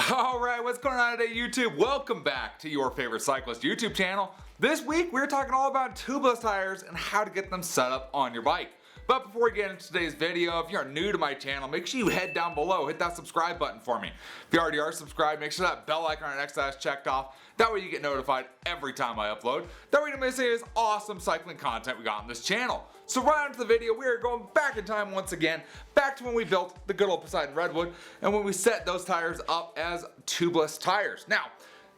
Alright, what's going on today, YouTube? Welcome back to your favorite cyclist YouTube channel. This week we're talking all about tubeless tires and how to get them set up on your bike. But before we get into today's video, if you're new to my channel, make sure you head down below, hit that subscribe button for me. If you already are subscribed, make sure that bell icon next to that is checked off. That way you get notified every time I upload. That way you don't miss any of this awesome cycling content we got on this channel. So right onto the video, we are going back in time once again, back to when we built the good old Poseidon Redwood and when we set those tires up as tubeless tires. Now,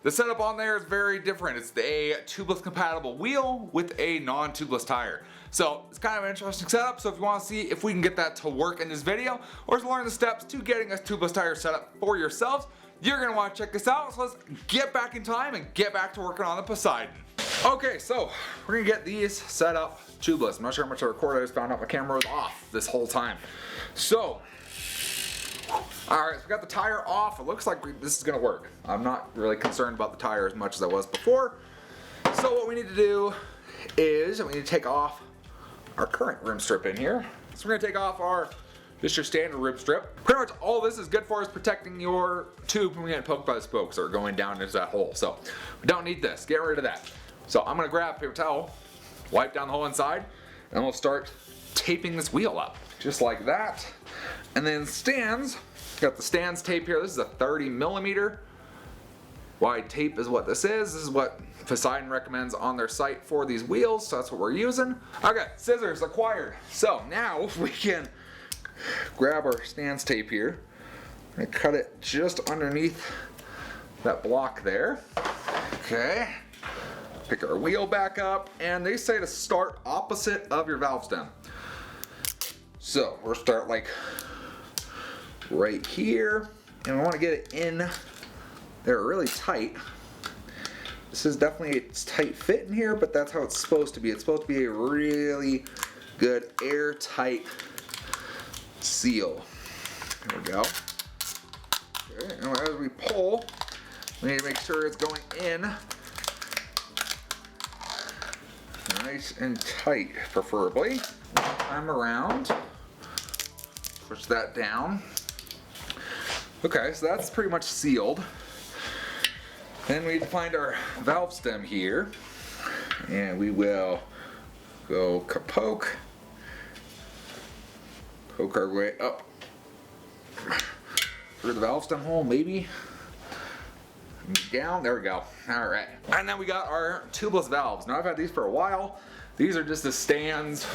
the setup on there is very different. It's a tubeless compatible wheel with a non-tubeless tire. So it's kind of an interesting setup. So if you want to see if we can get that to work in this video or to learn the steps to getting a tubeless tire set up for yourselves, you're going to want to check this out. So let's get back in time and get back to working on the Poseidon. Okay, so we're going to get these set up tubeless. I'm not sure how much I recorded. I just found out my camera was off this whole time. So alright, so we got the tire off. It looks like this is going to work. I'm not really concerned about the tire as much as I was before. So what we need to do is we need to take off our current rim strip in here. So we're going to take off just your standard rim strip. Pretty much all this is good for is protecting your tube from getting poked by the spokes or going down into that hole. So we don't need this. Get rid of that. So I'm going to grab a paper towel, wipe down the whole inside, and we'll start taping this wheel up. Just like that. And then stands. Got the stands tape here. This is a 30mm wide tape is what this is. This is what Poseidon recommends on their site for these wheels, so that's what we're using. Okay, scissors acquired. So now we can grab our stands tape here and cut it just underneath that block there. Okay. Pick our wheel back up, and they say to start opposite of your valve stem. So we'll start like right here, and we want to get it in there really tight. This is definitely a tight fit in here, but that's how it's supposed to be. It's supposed to be a really good airtight seal. There we go. Okay, and as we pull, we need to make sure it's going in nice and tight, preferably. One time around, push that down. Okay, so that's pretty much sealed. Then we need to find our valve stem here, and we will go poke our way up through the valve stem hole, maybe down. There we go. All right, and then we got our tubeless valves. Now I've had these for a while. These are just the stands,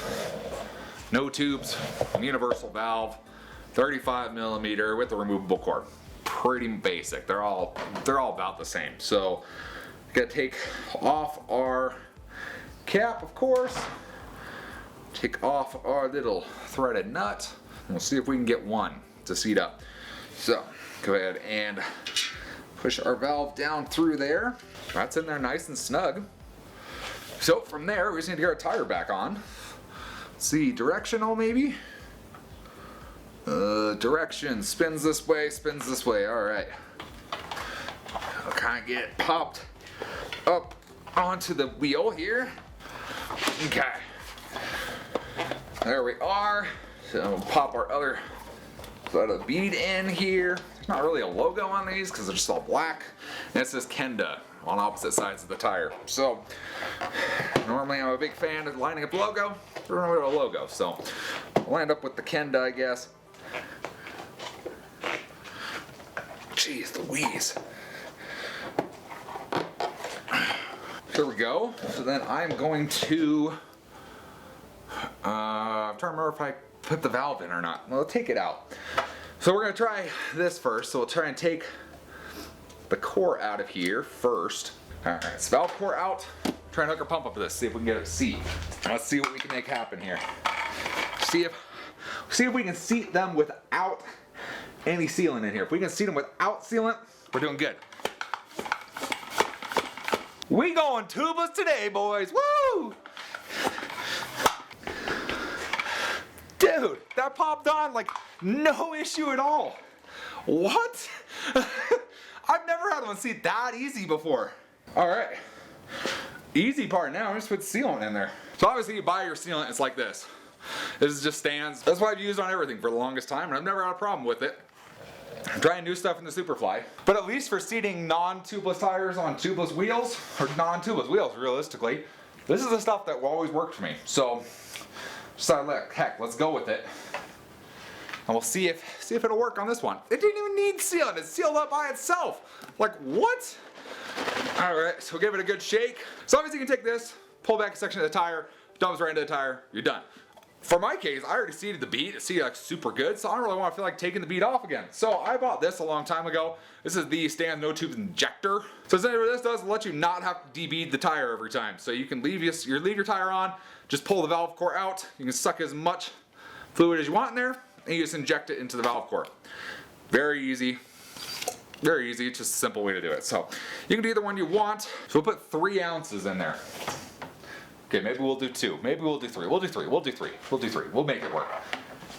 no tubes, universal valve, 35mm with a removable cord. Pretty basic. They're all about the same. So gotta take off our cap, of course. Take off our little threaded nut. And we'll see if we can get one to seat up. So go ahead and push our valve down through there. That's in there nice and snug. So from there, we just need to get our tire back on. Let's see, directional maybe? Direction, spins this way, alright. I'll kind of get it popped up onto the wheel here. Okay. There we are. So we'll pop our other side of the bead in here. There's not really a logo on these because they're just all black. And it says Kenda on opposite sides of the tire. So normally I'm a big fan of lining up the logo. There's no logo, so I'll end up with the Kenda, I guess. Jeez Louise. There we go. So then I'm going to, I'm trying to remember if I put the valve in or not. Well, I'll take it out. So we're going to try this first. So we'll try and take the core out of here first. Alright, so valve core out. Try and hook our pump up to this, see if we can get it seat. Let's see what we can make happen here. See if we can seat them without any sealant in here. If we can seat them without sealant, we're doing good. We going tubeless today, boys. Woo! Dude, that popped on like no issue at all. What? I've never had one seat that easy before. All right. Easy part now, I'm just put sealant in there. So obviously you buy your sealant, it's like this. This is just stands. That's what I've used on everything for the longest time, and I've never had a problem with it. I'm trying new stuff in the Superfly. But at least for seating non-tubeless tires on tubeless wheels, or non-tubeless wheels realistically, this is the stuff that always worked for me. So, decided, heck, let's go with it. And we'll see if it'll work on this one. It didn't even need sealing, it's sealed up by itself. Like, what? Alright, so give it a good shake. So obviously you can take this, pull back a section of the tire, dumps right into the tire, you're done. For my case, I already seated the bead, it's seated like super good, so I don't really want to feel like taking the bead off again. So I bought this a long time ago. This is the Stand No Tubes Injector. So essentially what this does is let you not have to debead the tire every time. So you can leave your tire on, just pull the valve core out, you can suck as much fluid as you want in there, and you just inject it into the valve core. Very easy. Very easy, it's just a simple way to do it. So you can do either one you want. So we'll put 3 ounces in there. Okay, maybe we'll do 2. Maybe we'll do 3. We'll do 3. We'll do 3. We'll do 3. We'll make it work.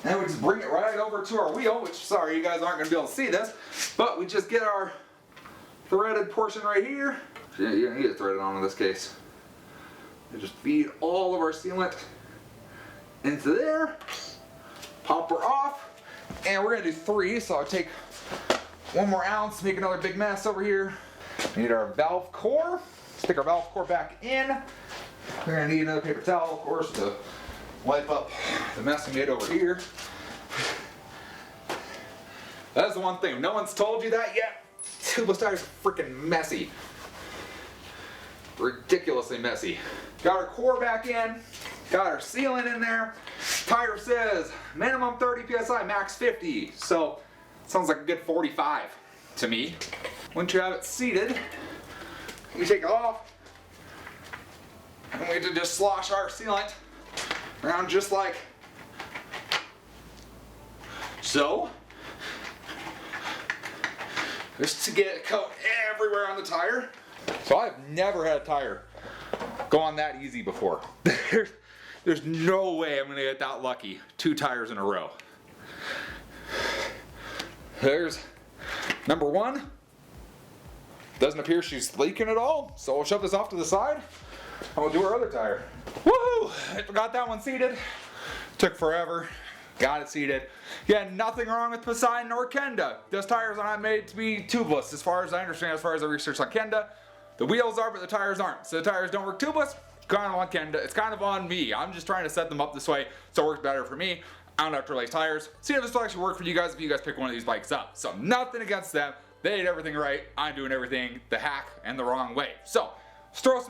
And we just bring it right over to our wheel, which, sorry, you guys aren't going to be able to see this, but we just get our threaded portion right here. Yeah, you need it threaded on in this case. And just feed all of our sealant into there. Pop her off. And we're going to do 3, so I'll take 1 more ounce, make another big mess over here. We need our valve core. Stick our valve core back in. We're gonna need another paper towel, of course, to wipe up the mess we made over here. That's the one thing, no one's told you that yet. Tubeless tires are freaking messy. Ridiculously messy. Got our core back in, got our sealant in there. Tire says minimum 30 PSI, max 50. So, sounds like a good 45 to me. Once you have it seated, you take it off. And we have to just slosh our sealant around just like so. Just to get it coat everywhere on the tire. So I've never had a tire go on that easy before. There's no way I'm gonna get that lucky 2 tires in a row. There's number 1. Doesn't appear she's leaking at all, so we'll shove this off to the side. And we'll do our other tire. Woohoo! Got that one seated. Took forever. Got it seated. Yeah, nothing wrong with Poseidon or Kenda. Those tires are not made to be tubeless, as far as I understand, as far as I researched on Kenda. The wheels are, but the tires aren't. So the tires don't work tubeless. Kind of on Kenda. It's kind of on me. I'm just trying to set them up this way so it works better for me. I don't have to replace tires. See if this will actually work for you guys if you guys pick one of these bikes up. So nothing against them. They did everything right. I'm doing everything the hack and the wrong way. So let's throw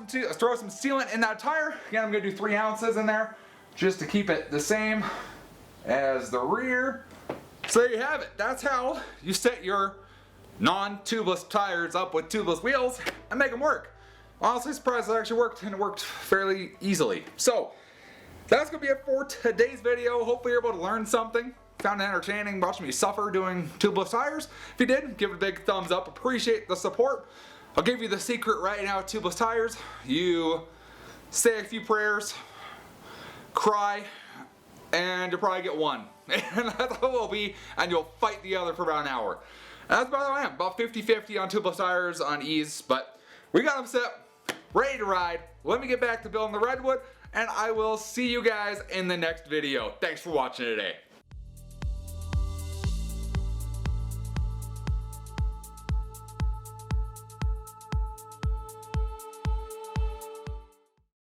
some sealant in that tire. Again, I'm gonna do 3 ounces in there just to keep it the same as the rear. So there you have it. That's how you set your non-tubeless tires up with tubeless wheels and make them work. Honestly surprised it actually worked, and it worked fairly easily. So that's gonna be it for today's video. Hopefully you're able to learn something. Found it entertaining watching me suffer doing tubeless tires. If you did, give it a big thumbs up. Appreciate the support. I'll give you the secret right now with tubeless tires. You say a few prayers, cry, and you'll probably get one. And that's how it will be, and you'll fight the other for about an hour. And that's about how I am. About 50-50 on tubeless tires on ease, but we got them set, ready to ride. Let me get back to building the Redwood, and I will see you guys in the next video. Thanks for watching today.